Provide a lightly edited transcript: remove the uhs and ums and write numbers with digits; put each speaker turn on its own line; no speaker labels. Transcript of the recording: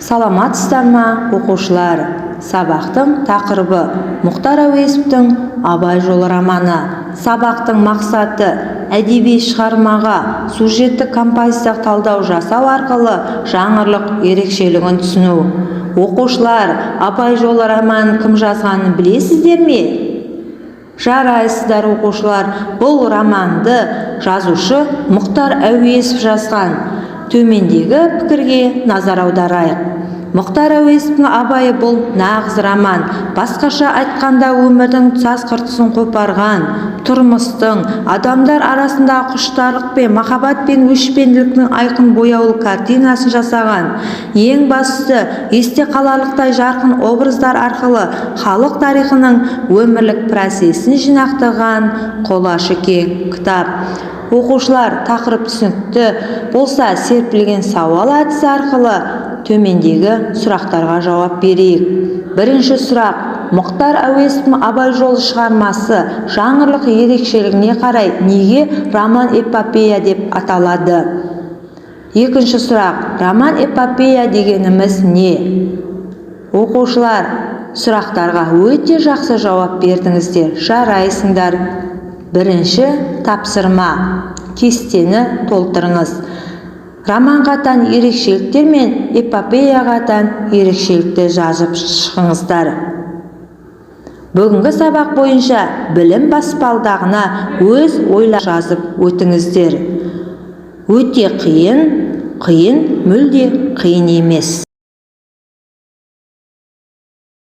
Саламатсыздар ма, оқушылар? Сабақтың тақырыбы Мұхтар Әуезовтің Абай жолы романы. Сабақтың мақсаты әдеби шығармаға сюжеттік композициялық талдау жасау арқылы жанрлық ерекшелігін түсіну. Оқушылар, Абай жолы романын кім жазғанын білесіздер ме? Жарайсыздар оқушылар, бұл романды жазушы Мұхтар Әуезов жазған. Төмендегі пікірге назар аударайық. Мұхтар Әуезовтің Абайы бұл нағыз роман. Басқаша айтқанда өмірдің тұтас қыртысын қопарған, тұрмыстың, адамдар арасындағы құштарлық пен махаббат пен өшпенділіктің айқын бояулы картинасын жасаған. Ең бастысы, есте қаларлықтай жарқын образдар арқылы халық тарихының өмірлік процесін жинақтаған қолашы кең кітап. Оқушылар, тақырып түсінікті болса, серпілген сауал әдісі арқылы төмендегі сұрақтарға жауап берейік. Бірінші сұрақ: Мұхтар Әуезовтің Абай жолы шығармасы жанрлық ерекшелігіне қарай неге роман-эпопея деп аталады? Екінші сұрақ: роман-эпопея дегеніміз не? Оқушылар, сұрақтарға өте жақсы жауап бердіңіздер. Жарайсыңдар. Бірінші тапсырма: кестені толтырыңыз. Романға тән ерекшеліктер мен эпопеяға тән ерекшелікті жазып шығыңыздар. Бүгінгі сабақ бойынша білім баспалдағына өз ойлар жазып өтіңіздер. Өте қиын, мүлде қиын емес.